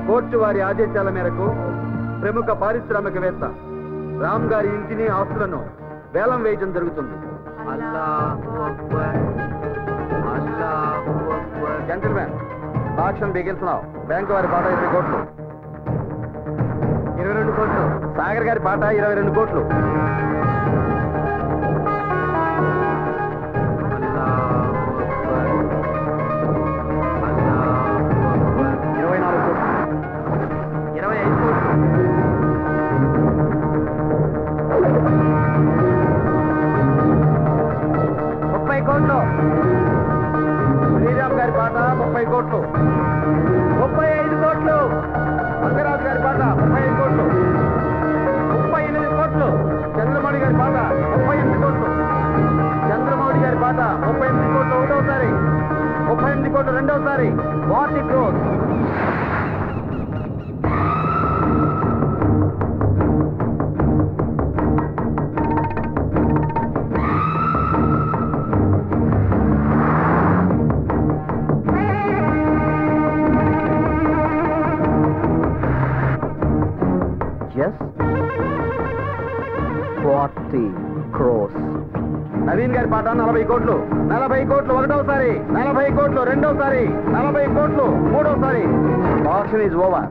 Court వారి ఆదేశాల మేరకు ప్రముఖ పారిశ్రామికవేత్త రామ్ గారి ఇంటిని ఆస్తులను వేలం వేయడం జరుగుతుంది. Gentlemen, auction begins now. Bank వారి పాట 20 కోట్లు. 22 కోట్లు. సాగర్ గారి పాట 22 కోట్లు. 24 కోట్లు. 25 కోట్లు. 30 కోట్లు. శ్రీరామ్ గారి పాట 30 కోట్లు. 35 కోట్లు. మంగరాజు గారి పాట 35 కోట్లు. 38 కోట్లు. చంద్రమౌళి గారి పాట 38 కోట్లు. చంద్రమౌళి గారి పాట 38 కోట్లు ఒకటోసారి, 38 కోట్లు రెండోసారి. 40 crores. నవీన్ గారి పాట 40 కోట్లు. 40 కోట్లు ఒకటోసారి, 40 కోట్లు రెండోసారి, 40 కోట్లు మూడోసారి. Auction is over.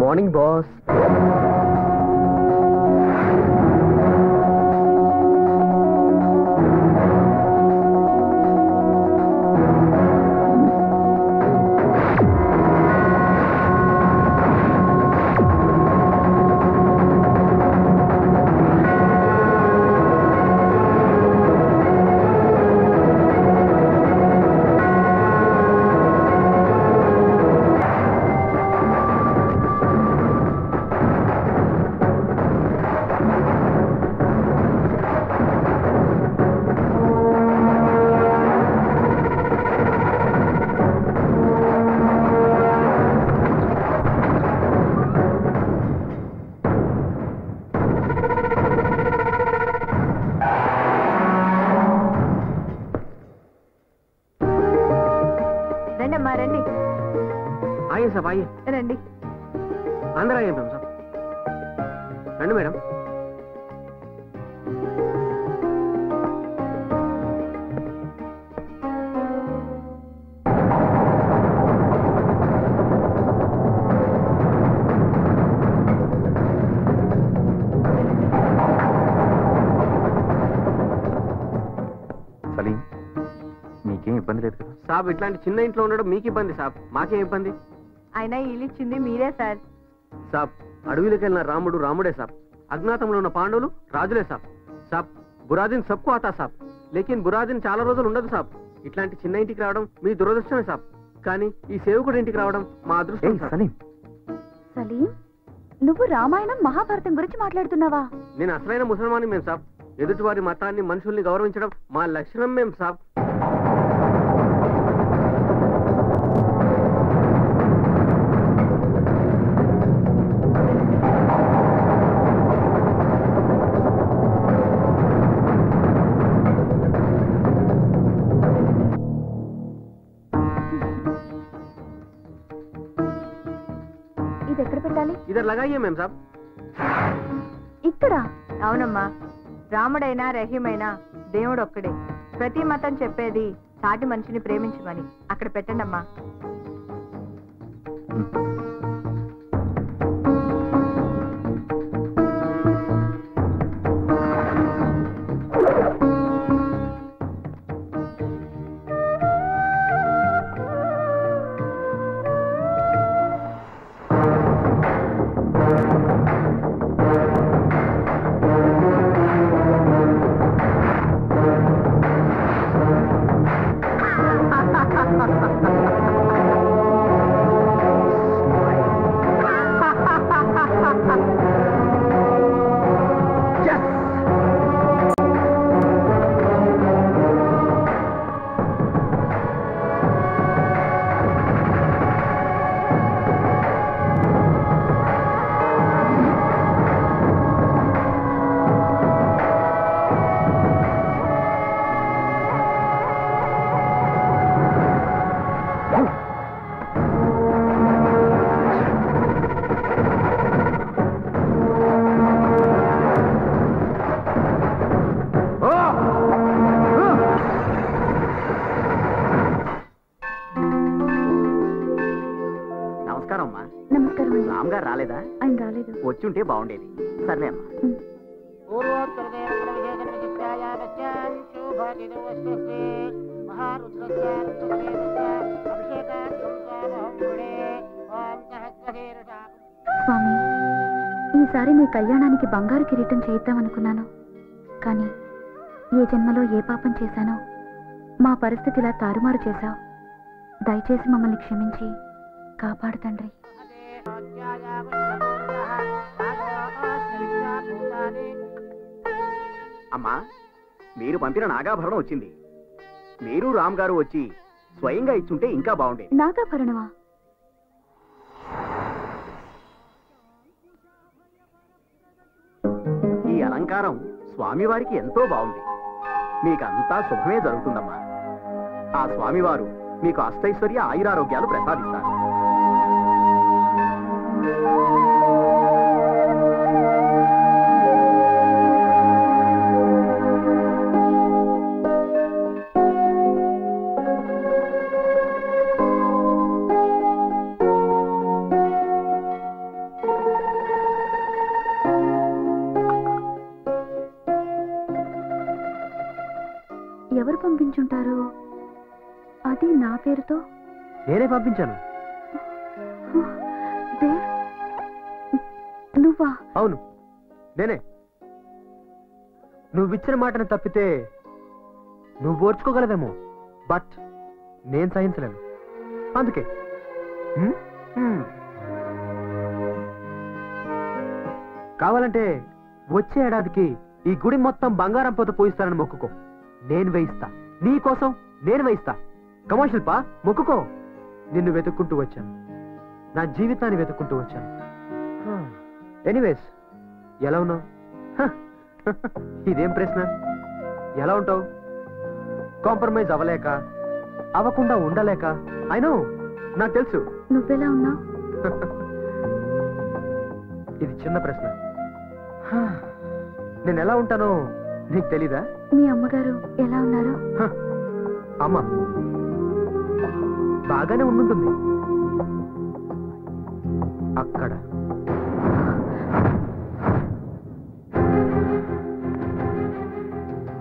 Morning boss. सब आइए రండి अंदर आइए मैम साहब రండి మేడం సలీం మీకేం ఇబ్బంది లేదు కదా సాబ్ ఇట్లాంటి చిన్న ఇంట్లో ఉండడం మీకు ఇబ్బంది సాబ్ మాకేం ఇబ్బంది అయినా ఇల్లు ఇచ్చింది మీరే సార్ సాబ్ అడవిలోకి వెళ్ళిన రాముడు రాముడే సాబ్ అజ్ఞాతంలో ఉన్న పాండవులు రాజులే సాబ్ సాబ్ బురాదిన్ సబ్కు ఆతా సాబ్ లేకిన్ బురాదిన్ చాలా రోజులు ఉండదు సాబ్ ఇట్లాంటి చిన్న ఇంటికి రావడం మీ దురదృష్టమే సాబ్ కానీ ఈ సేవకుడి ఇంటికి రావడం మా అదృష్టం సలీం సలీం నువ్వు రామాయణం మహాభారతం గురించి మాట్లాడుతున్నావా నేను అసలైన ముసల్మాని మేం సాబ్ ఎదుటి వారి మతాన్ని మనుషుల్ని గౌరవించడం మా లక్షణం మేం సాబ్ लगाइए मैम साहब। ఇక్కడ అవునమ్మా, రాముడైనా రహీమైనా దేవుడు ఒక్కడే. ప్రతి మతం చెప్పేది సాటి మనిషిని ప్రేమించమని. అక్కడ పెట్టండమ్మా. రాలేదా? ఆయన రాలేదు. వచ్చుంటే బాగుండేది. సర్లే అమ్మా. స్వామి, ఈసారి నీ కళ్యాణానికి బంగారు కిరీటం చేయిద్దామనుకున్నాను. కానీ ఏ జన్మలో ఏ పాపం చేశానో మా పరిస్థితిలా తారుమారు చేశావు. దయచేసి మమ్మల్ని క్షమించి కాపాడు తండ్రి. అమ్మా, మీరు పంపిన నాగాభరణం వచ్చింది. మీరు రామ్ గారు వచ్చి స్వయంగా ఇచ్చుంటే ఇంకా బాగుండేది. నాగాభరణమా? ఈ అలంకారం స్వామివారికి ఎంతో బాగుంది. మీకంతా శుభమే జరుగుతుందమ్మా. ఆ స్వామివారు మీకు అష్టైశ్వర్య ఆయురారోగ్యాలు ప్రసాదిస్తారు. ఎవరు పంపించుంటారు? అది నా పేరుతో. నేనే పంపించాను. నువ్వా? అవును, నేనే. నువ్విచ్చిన మాటను తప్పితే నువ్వు ఓర్చుకోగలవేమో, బట్ నేను సహించలేను. అందుకే కావాలంటే వచ్చే ఏడాదికి ఈ గుడి మొత్తం బంగారం పోత పోయిస్తానని మొక్కుకో. నేను వేయిస్తా. నీ కోసం నేను వేయిస్తా. కమర్షియల్ మొక్కుకో. నిన్ను వెతుక్కుంటూ వచ్చాను. నా జీవితాన్ని వెతుక్కుంటూ వచ్చాను. ఎనీవేస్, ఎలా ఉన్నావు? ఇదేం ప్రశ్న? ఎలా ఉంటావు? కాంప్రమైజ్ అవ్వలేక, అవ్వకుండా ఉండలేక. అయినో నాకు తెలుసు. నువ్వెలా ఉన్నావు? ఇది చిన్న ప్రశ్న. నేను ఎలా ఉంటానో నీకు తెలీదా? మీ అమ్మగారు ఎలా ఉన్నారు? అమ్మ బాగానే ఉండుంటుంది. అక్కడ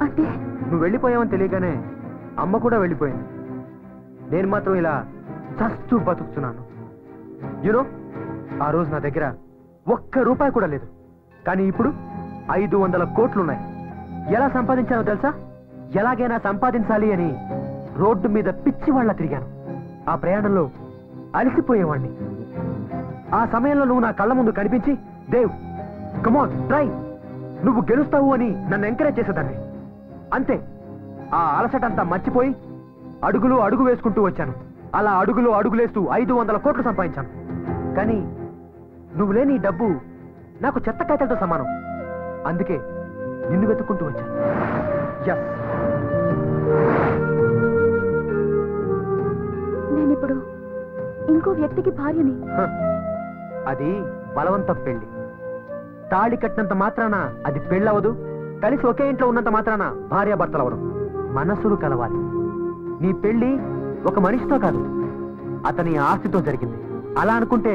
అంటే నువ్వు వెళ్ళిపోయావని తెలియగానే అమ్మ కూడా వెళ్ళిపోయింది. నేను మాత్రం ఇలా చస్తూ బతుకుతున్నాను. యూనో, ఆ రోజు నా దగ్గర ఒక్క రూపాయి కూడా లేదు. కానీ ఇప్పుడు 500 కోట్లున్నాయి. ఎలా సంపాదించానో తెలుసా? ఎలాగైనా సంపాదించాలి అని రోడ్డు మీద పిచ్చి వాళ్ళ తిరిగాను. ఆ ప్రయాణంలో అలసిపోయేవాణ్ణి. ఆ సమయంలో నువ్వు నా కళ్ళ ముందు కనిపించి, దేవ్ కమాన్ ట్రై, నువ్వు గెలుస్తావు అని నన్ను ఎంకరేజ్ చేసేదాన్ని. అంతే, ఆ అలసటంతా మర్చిపోయి అడుగులు అడుగు వేసుకుంటూ వచ్చాను. అలా అడుగులు అడుగులేస్తూ 500 కోట్లు సంపాదించాను. కానీ నువ్వు లేని ఈ డబ్బు నాకు చెత్త కాయతలతో సమానం. అందుకే నిన్ను వెతుక్కుంటూ వచ్చాను. ఎస్, నేనిప్పుడు ఇంకో వ్యక్తికి భార్యని. అది బలవంత పెళ్లి. తాళి కట్టినంత మాత్రాన అది పెళ్ళవదు. కలిసి ఒకే ఇంట్లో ఉన్నంత మాత్రాన భార్యాభర్తలు అవడం. మనసులు కలవాలి. నీ పెళ్లి ఒక మనిషితో కాదు, అతని ఆస్తితో జరిగింది. అలా అనుకుంటే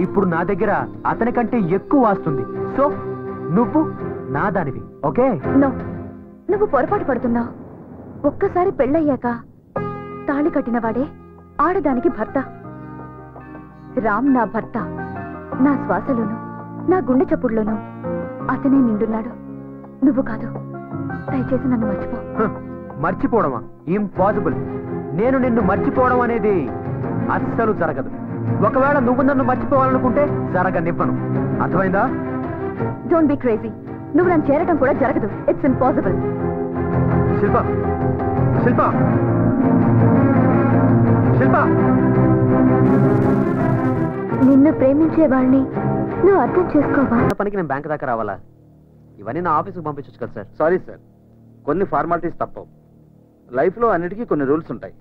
ఇప్పుడు నా దగ్గర అతని కంటే ఎక్కువ వస్తుంది. సో నువ్వు నా దానివి. ఓకే? నో, నువ్వు పొరపాటు పడుతున్నావు. ఒక్కసారి పెళ్ళయ్యాక తాళి కట్టినవాడే ఆడదానికి భర్త. రామ్ నా భర్త. నా శ్వాసలోను నా గుండె చప్పుడులోను అతనే నిండున్నాడు, నువ్వు కాదు. దయచేసి నన్ను మర్చిపో. మర్చిపోవడమా? ఇంపాసిబుల్. నేను నిన్ను మర్చిపోవడం అనేది అస్సలు జరగదు. ఒకవేళ నువ్వు నన్ను మర్చిపోవాలనుకుంటే జరగనివ్వను. అర్థమైందా? Don't be crazy. నువ్వు నన్ను చేరడం కూడా జరగదు. It's impossible. శిల్ప, శిల్ప, శిల్ప, నిన్ను ప్రేమించే వాళ్ళని నువ్వు అర్థం చేసుకోవా? పనికి నేను బ్యాంక్ దాకా రావాలా? ఇవన్నీ నా ఆఫీస్కి పంపించచ్చు కదా సార్. సారీ సార్, కొన్ని ఫార్మాలిటీస్ తప్పవు. లైఫ్లో అన్నిటికీ కొన్ని రూల్స్ ఉంటాయి.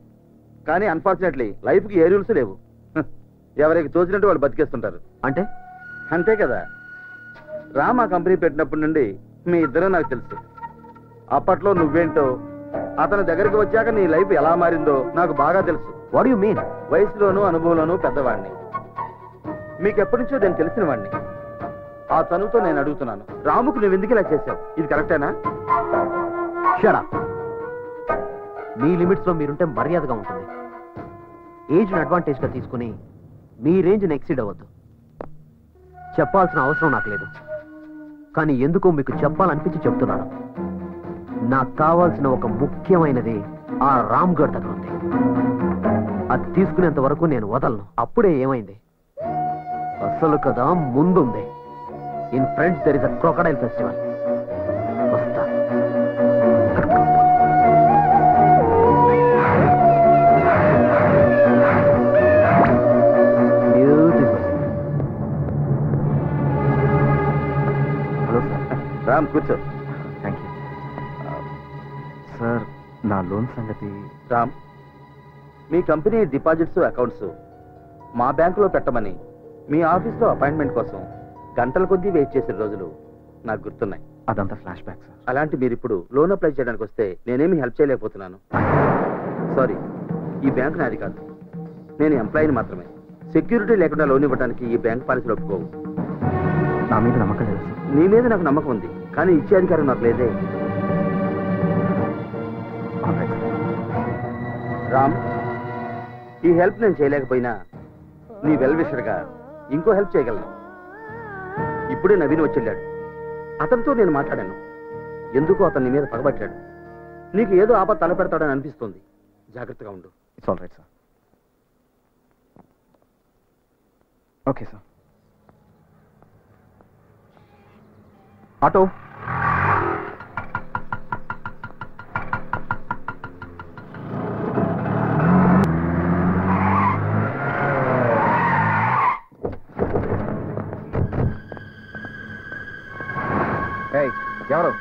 కానీ అన్ఫార్చునేట్లీ లైఫ్కి ఏ రూల్స్ లేవు. ఎవరికి తోచినట్టు వాళ్ళు బతికేస్తుంటారు. అంటే? అంతే కదా. రామ్ ఆ కంపెనీ పెట్టినప్పటి నుండి మీ ఇద్దరు నాకు తెలుసు. అప్పట్లో నువ్వేంటో, అతని దగ్గరికి వచ్చాక నీ లైఫ్ ఎలా మారిందో నాకు బాగా తెలుసు. What you mean? వయసులోనూ అనుభవంలోనూ పెద్దవాడిని. మీకెప్పటి నుంచో నేను తెలిసిన వాడిని. ఆ చనువుతో నేను అడుగుతున్నాను, రాముకు నువ్వు ఎందుకు ఇలా చేశావు? ఇది కరెక్టేనా? Shut up. మీ లిమిట్స్ లో మీరుంటే మర్యాదగా ఉంటుంది. ఏజ్ అడ్వాంటేజ్ గా తీసుకుని మీ రేంజ్ ఎక్సీడ్ అవ్వద్దు. చెప్పాల్సిన అవసరం నాకు లేదు, కానీ ఎందుకో మీకు చెప్పాలనిపించి చెప్తున్నాను. నాకు కావాల్సిన ఒక ముఖ్యమైనది ఆ రామ్ గఢ్ దగ్గర ఉంది. అది తీసుకునేంత వరకు నేను వదలను. అప్పుడే ఏమైంది? అసలు కదా ముందుంది. In front there is a crocodile festival. వస్తా. Hello sir. రామ్ కూర్చో. Thank you sir. నా లోన్ సంగతి? రామ్, మీ కంపెనీ డిపాజిట్స్ అకౌంట్స్ మా బ్యాంకులో పెట్టమని మీ ఆఫీస్లో అపాయింట్మెంట్ కోసం గంటల కొద్దీ వెయిట్ చేసే రోజులు నాకు గుర్తున్నాయి. అదంతా ఫ్లాష్ బ్యాక్ సార్. అలాంటి మీరు ఇప్పుడు లోన్ అప్లై చేయడానికి వస్తే నేనేమి హెల్ప్ చేయలేకపోతున్నాను. సారీ, ఈ బ్యాంక్ నాది కాదు. నేను ఎంప్లాయీని మాత్రమే. సెక్యూరిటీ లేకుండా లోన్ ఇవ్వడానికి ఈ బ్యాంక్ పాలసీలు ఒప్పుకోవు. నా మీద నమ్మకం లేదు సార్. నీ మీద నాకు నమ్మకం ఉంది, కానీ ఇచ్చే అధికారం నాకు లేదే. రామ్, ఈ హెల్ప్ నేను చేయలేకపోయినా నీ వెల్ విషర్గా ఇంకో హెల్ప్ చేయగలను. ఇప్పుడే నవీన్ వచ్చేళ్ళాడు. అతనితో నేను మాట్లాడాను. ఎందుకో అతన్ని మీద పగబట్టాడు. నీకు ఏదో ఆపద తలపెడతాడని అనిపిస్తుంది. జాగ్రత్తగా ఉండు. It's all right sir. Okay sir. Auto. ఎవరు?